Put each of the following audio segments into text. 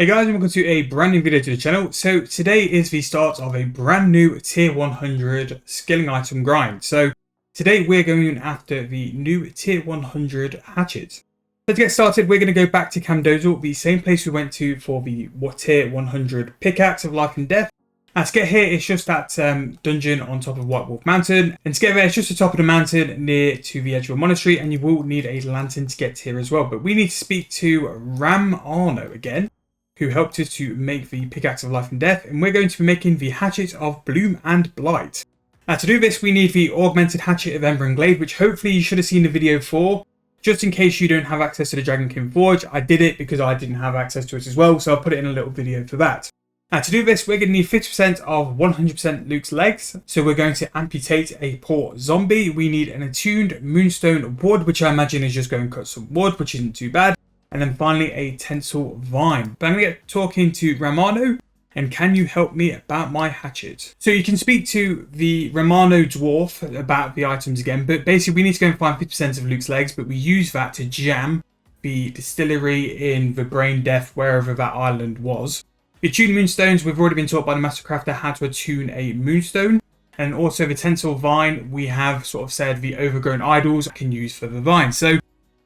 Hey guys, and welcome to a brand new video to the channel. So today is the start of a brand new tier 100 skilling item grind. So today we're going after the new tier 100 hatchet. So to get started, we're going to go back to Camdozal, the same place we went to for the tier 100 pickaxe of life and death. And to get here, it's just that dungeon on top of White Wolf Mountain. And to get there, it's just the top of the mountain near to the edge of a monastery, and you will need a lantern to get here as well. But we need to speak to Ram Arno again, who helped us to make the pickaxe of life and death, and we're going to be making the hatchet of bloom and blight. Now to do this, we need the augmented hatchet of ember and glade, which hopefully you should have seen the video for. Just in case you don't have access to the Dragonkin Forge, I did it because I didn't have access to it as well, so I'll put it in a little video for that. Now to do this, we're going to need 50% of 100% Luke's legs, so we're going to amputate a poor zombie. We need an attuned moonstone wood, which I imagine is just going to cut some wood, which isn't too bad. And then finally a tensile vine. But I'm going to get talking to Romano, and can you help me about my hatchet? So you can speak to the Romano dwarf about the items again, but basically we need to go and find 50% of Luke's legs, but we use that to jam the distillery in the brain death, wherever that island was. The attuned moonstones, we've already been taught by the Mastercrafter how to attune a moonstone. And also the tensile vine, we have sort of said the overgrown idols I can use for the vine. So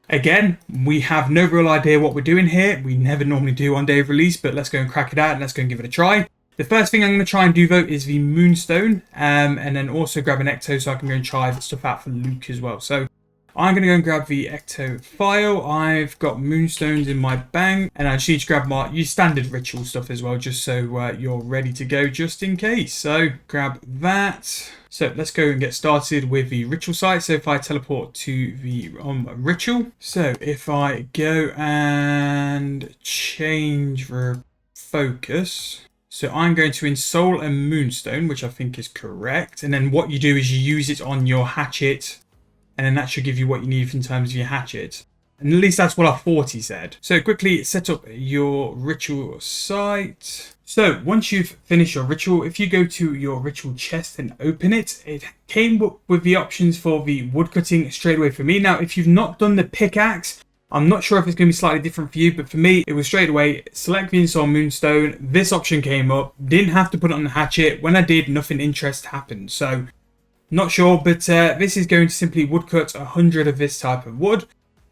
again, we have no real idea what we're doing here. We never normally do on day of release, but let's go and crack it out and let's go and give it a try. The first thing I'm going to try and do though is the moonstone, and then also grab an ecto so I can go and try the stuff out for Luke as well. So I'm going to go and grab the ecto file. I've got moonstones in my bank, and I just need to grab my standard ritual stuff as well, just so you're ready to go just in case. So grab that. So let's go and get started with the ritual site. So if I teleport to the ritual, so if I go and change the focus, so I'm going to ensoul a moonstone, which I think is correct. And then what you do is you use it on your hatchet, and then that should give you what you need in terms of your hatchet. And at least that's what I thought he said. So quickly set up your ritual site. So once you've finished your ritual, if you go to your ritual chest and open it, it came up with the options for the woodcutting straight away for me. Now, if you've not done the pickaxe, I'm not sure if it's going to be slightly different for you, but for me, it was straight away, select the ensoul moonstone. This option came up, didn't have to put it on the hatchet. When I did, nothing interest happened. So not sure, but this is going to simply woodcut 100 of this type of wood.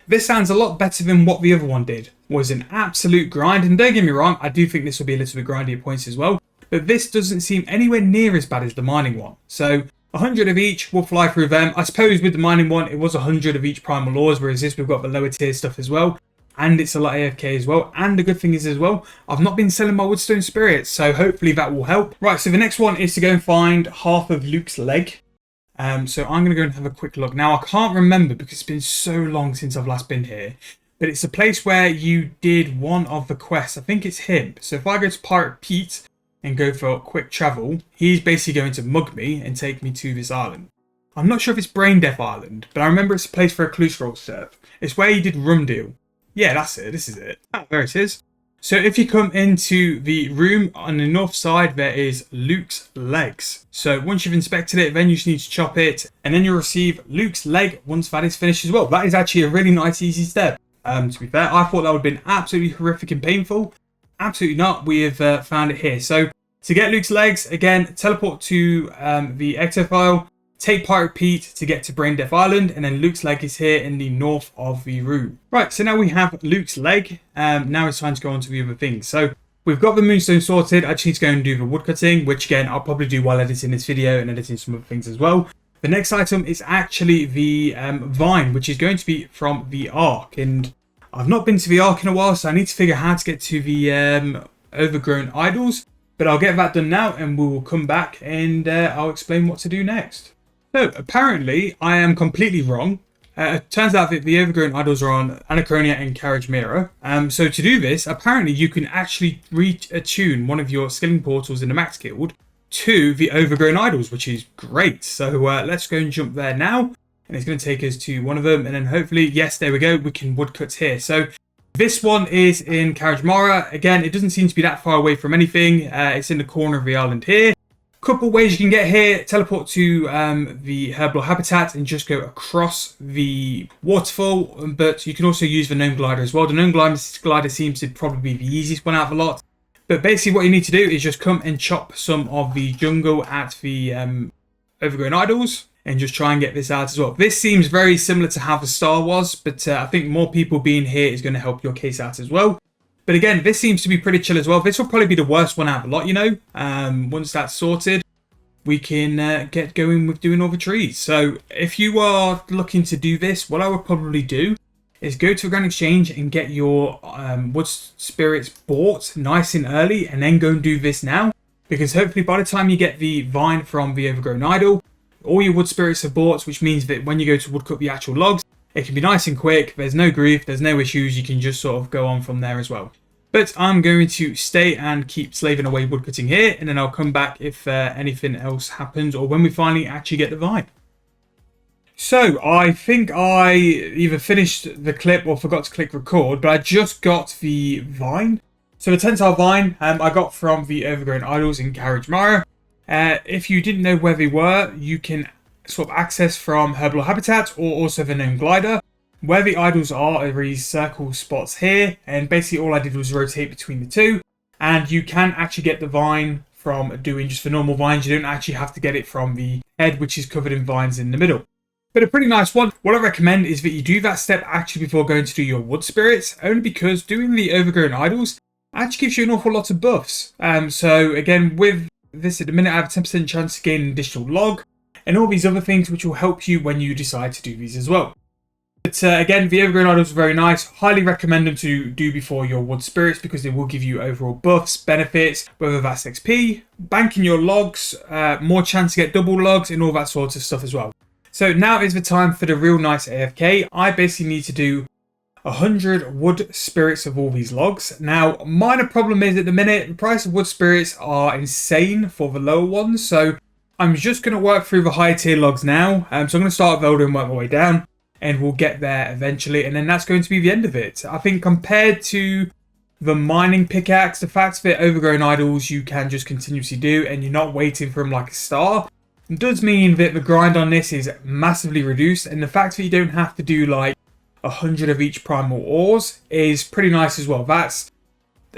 This sounds a lot better than what the other one did. Was an absolute grind, and don't get me wrong, I do think this will be a little bit grindy at points as well, but this doesn't seem anywhere near as bad as the mining one. So 100 of each, we'll fly through them. I suppose with the mining one, it was 100 of each primal laws, whereas this, we've got the lower tier stuff as well, and it's a lot AFK as well. And the good thing is as well, I've not been selling my woodstone spirits, so hopefully that will help. Right, so the next one is to go and find half of Luke's leg. So I'm going to go and have a quick look. Now, I can't remember because it's been so long since I've last been here. But it's a place where you did one of the quests. I think it's him. So if I go to Pirate Pete and go for a quick travel, he's basically going to mug me and take me to this island. I'm not sure if it's Brain Death Island, but I remember it's a place for a clue scroll serve. It's where he did Rum Deal. Yeah, that's it. This is it. Ah, there it is. So if you come into the room on the north side, there is Luke's legs. So once you've inspected it, then you just need to chop it, and then you'll receive Luke's leg once that is finished as well. That is actually a really nice, easy step. To be fair, I thought that would have been absolutely horrific and painful. Absolutely not. We have found it here. So to get Luke's legs, again, teleport to the ecto file. Take Pirate Pete to get to Brain Death Island, and then Luke's leg is here in the north of the room. Right, so now we have Luke's leg. Now it's time to go on to the other things. So we've got the moonstone sorted. I just need to go and do the woodcutting, which again, I'll probably do while editing this video and editing some other things as well. The next item is actually the vine, which is going to be from the Ark. And I've not been to the Ark in a while, so I need to figure out how to get to the overgrown idols. But I'll get that done now, and we will come back and I'll explain what to do next. So apparently I am completely wrong. It turns out that the overgrown idols are on Anachronia and Carriage Mirror. So to do this, apparently you can actually attune one of your skilling portals in the Max Guild to the overgrown idols, which is great. So let's go and jump there now. And it's going to take us to one of them. And then hopefully, yes, there we go. We can woodcut here. So this one is in Carriage Mirror. Again, it doesn't seem to be that far away from anything. It's in the corner of the island here. Couple ways you can get here: teleport to the herbal habitat and just go across the waterfall, but you can also use the gnome glider as well. The gnome glider seems to probably be the easiest one out of a lot. But basically what you need to do is just come and chop some of the jungle at the overgrown idols and just try and get this out as well. This seems very similar to how the star was, but I think more people being here is going to help your case out as well. But again, this seems to be pretty chill as well. This will probably be the worst one out of a lot, you know. Once that's sorted, we can get going with doing all the trees. So if you are looking to do this, what I would probably do is go to a Grand Exchange and get your wood spirits bought nice and early, and then go and do this now. Because hopefully by the time you get the vine from the overgrown idol, all your wood spirits are bought, which means that when you go to woodcut the actual logs, it can be nice and quick. There's no grief, there's no issues. You can just sort of go on from there as well. But I'm going to stay and keep slaving away woodcutting here, and then I'll come back if anything else happens or when we finally actually get the vine. So I think I either finished the clip or forgot to click record, but I just got the vine. So the tensile vine I got from the overgrown idols in Carriage Mara. If you didn't know where they were, you can sort of access from herbal habitat or also the gnome glider. Where the idols are these circle spots here, and basically all I did was rotate between the two, and you can actually get the vine from doing just the normal vines. You don't actually have to get it from the head, which is covered in vines in the middle. But a pretty nice one. What I recommend is that you do that step actually before going to do your wood spirits, only because doing the overgrown idols actually gives you an awful lot of buffs. So again, with this at the minute, I have a 10% chance to gain an additional log and all these other things which will help you when you decide to do these as well. But again, the overgrown idols are very nice. Highly recommend them to do before your wood spirits because they will give you overall buffs, benefits, whether that's XP, banking your logs, more chance to get double logs, and all that sort of stuff as well. So now is the time for the real nice AFK. I basically need to do 100 wood spirits of all these logs. Now, minor problem is at the minute, the price of wood spirits are insane for the lower ones. So I'm just going to work through the higher tier logs now. So I'm going to start with Elder and work my way down, and we'll get there eventually. And then that's going to be the end of it. I think compared to the mining pickaxe, the fact that overgrown idols you can just continuously do and you're not waiting for them like a star, it does mean that the grind on this is massively reduced. And the fact that you don't have to do like 100 of each primal ores is pretty nice as well. That's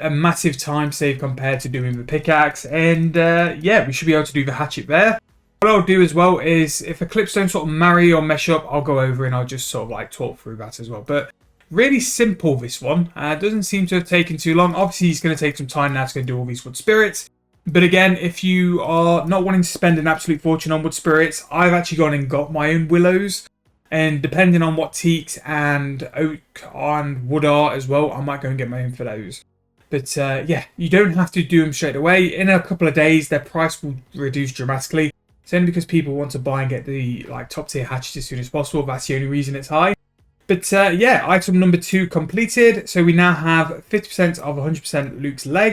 a massive time save compared to doing the pickaxe. And yeah, we should be able to do the hatchet there. What I'll do as well is if the clips don't sort of marry or mesh up, I'll go over and I'll just sort of like talk through that as well. But really simple, this one. Doesn't seem to have taken too long. Obviously, he's going to take some time now to go do all these wood spirits. But again, if you are not wanting to spend an absolute fortune on wood spirits, I've actually gone and got my own willows. And depending on what teaks and oak and wood are as well, I might go and get my own for those. But yeah, you don't have to do them straight away. In a couple of days, their price will reduce dramatically. It's only because people want to buy and get the like top tier hatches as soon as possible. That's the only reason it's high. But yeah, item number 2 completed. So we now have 50% of 100% Luke's leg.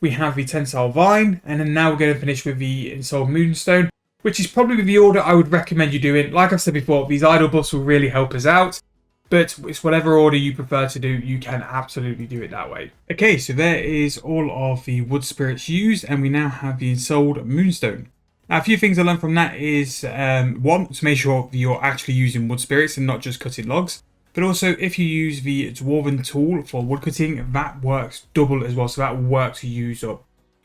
We have the tensile vine, and then now we're going to finish with the Attuning the Moonstone, which is probably the order I would recommend you doing. Like I said before, these idle buffs will really help us out, but it's whatever order you prefer to do, you can absolutely do it that way. Okay, so there is all of the wood spirits used, and we now have the Attuning Moonstone. Now, a few things I learned from that is, one, to make sure that you're actually using wood spirits and not just cutting logs. But also, if you use the dwarven tool for woodcutting, that works double as well. So that will work to use up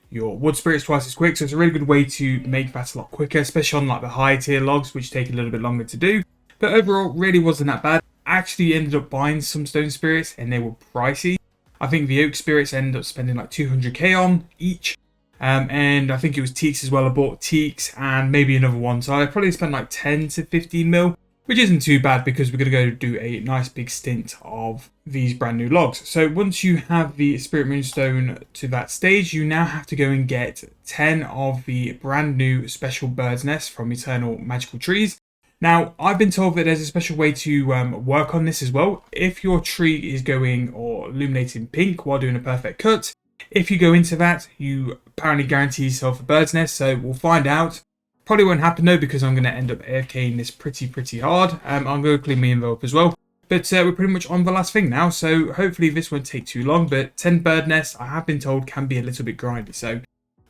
your wood spirits twice as quick. So it's a really good way to make that a lot quicker, especially on like the high tier logs, which take a little bit longer to do. But overall, really wasn't that bad. I actually ended up buying some stone spirits and they were pricey. I think the oak spirits ended up spending like 200k on each. And I think it was teaks as well. I bought teaks and maybe another one. So I probably spent like 10 to 15 mil. Which isn't too bad because we're going to go do a nice big stint of these brand new logs. So once you have the Spirit Moonstone to that stage, you now have to go and get 10 of the brand new special bird's nest from Eternal Magical Trees. Now, I've been told that there's a special way to work on this as well. If your tree is going or illuminating pink while doing a perfect cut, if you go into that, you apparently guarantee yourself a bird's nest. So we'll find out. Probably won't happen though because I'm going to end up AFKing this pretty hard. I'm going to clean my info up as well. But we're pretty much on the last thing now, so hopefully this won't take too long. But 10 bird nests, I have been told, can be a little bit grindy. So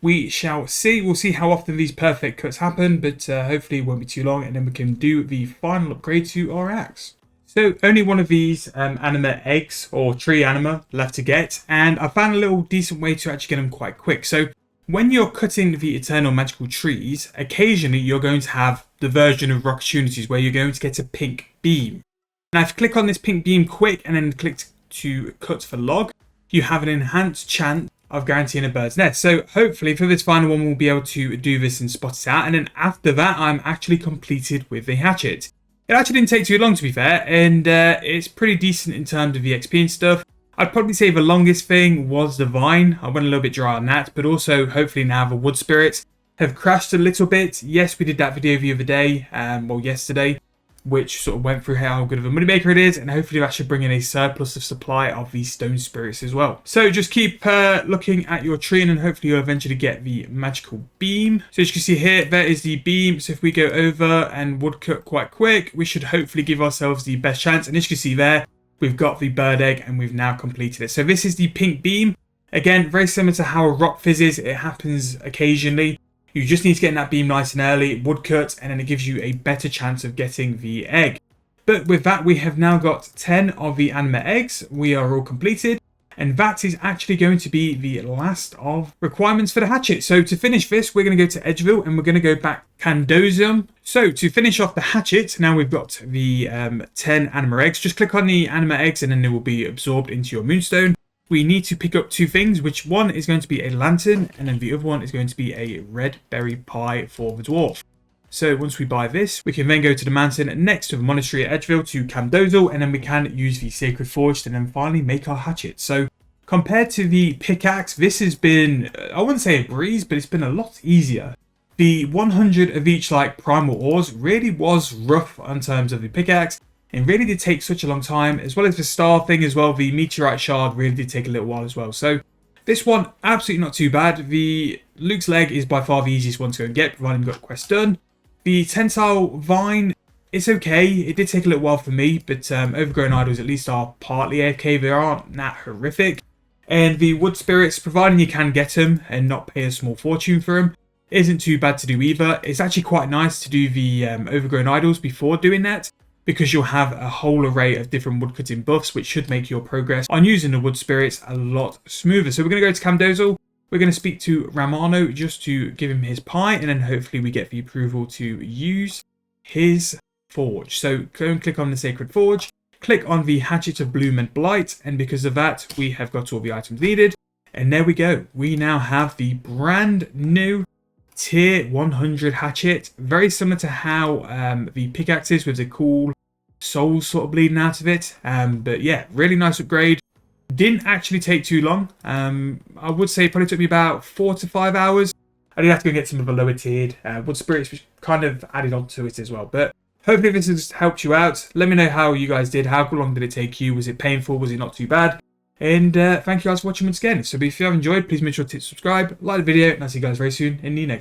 we shall see. We'll see how often these perfect cuts happen, but hopefully it won't be too long, and then we can do the final upgrade to our axe. So only one of these anima eggs or tree anima left to get, and I found a little decent way to actually get them quite quick. So when you're cutting the eternal magical trees, occasionally you're going to have the version of opportunities where you're going to get a pink beam. Now if you click on this pink beam quick and then click to cut for log, you have an enhanced chance of guaranteeing a bird's nest. So hopefully for this final one we'll be able to do this and spot it out, and then after that I'm actually completed with the hatchet. It actually didn't take too long, to be fair, and it's pretty decent in terms of the XP and stuff. I'd probably say the longest thing was the vine. I went a little bit dry on that, but also hopefully now the wood spirits have crashed a little bit. Yes, we did that video the other day, well yesterday, which sort of went through how good of a moneymaker it is, and hopefully that should bring in a surplus of supply of these stone spirits as well. So just keep looking at your tree, and then hopefully you'll eventually get the magical beam. So as you can see here, there is the beam. So if we go over and woodcut quite quick, we should hopefully give ourselves the best chance. And as you can see there, we've got the bird egg and we've now completed it. So this is the pink beam. Again, very similar to how a rock fizzes. It happens occasionally. You just need to get in that beam nice and early, woodcut, and then it gives you a better chance of getting the egg. But with that, we have now got 10 of the anima eggs. We are all completed, and that is actually going to be the last of requirements for the hatchet. So to finish this, we're going to go to Edgeville and we're going to go back Candosium. So to finish off the hatchet, now we've got the 10 anima eggs. Just click on the anima eggs and then they will be absorbed into your moonstone. We need to pick up two things, which one is going to be a lantern, and then the other one is going to be a red berry pie for the dwarf. So once we buy this, we can then go to the mountain next to the monastery at Edgeville to Camdozal, and then we can use the sacred forge to then finally make our hatchet. So compared to the pickaxe, this has been, I wouldn't say a breeze, but it's been a lot easier. The 100 of each like primal ores really was rough in terms of the pickaxe. It really did take such a long time, as well as the star thing as well. The meteorite shard really did take a little while as well. So this one, absolutely not too bad. The Luke's leg is by far the easiest one to go and get, providing we got the quest done. The tensile vine, it's okay. It did take a little while for me, but overgrown idols at least are partly AFK. They aren't that horrific. And the wood spirits, providing you can get them and not pay a small fortune for them, isn't too bad to do either. It's actually quite nice to do the overgrown idols before doing that, because you'll have a whole array of different woodcutting buffs, which should make your progress on using the wood spirits a lot smoother. So we're going to go to Camdozal. We're going to speak to Romano just to give him his pie, and then hopefully we get the approval to use his forge. So go and click on the sacred forge, click on the hatchet of bloom and blight, and because of that we have got all the items needed. And there we go. We now have the brand new tier 100 hatchet, very similar to how the pickaxe is, with the cool souls sort of bleeding out of it. But yeah, really nice upgrade. Didn't actually take too long. I would say it probably took me about 4 to 5 hours. I did have to go get some of the lower tiered wood spirits, which kind of added on to it as well. But hopefully this has helped you out. Let me know how you guys did. How long did it take you? Was it painful? Was it not too bad? And thank you guys for watching once again. So if you have enjoyed, please make sure to subscribe, like the video, and I'll see you guys very soon in the next one.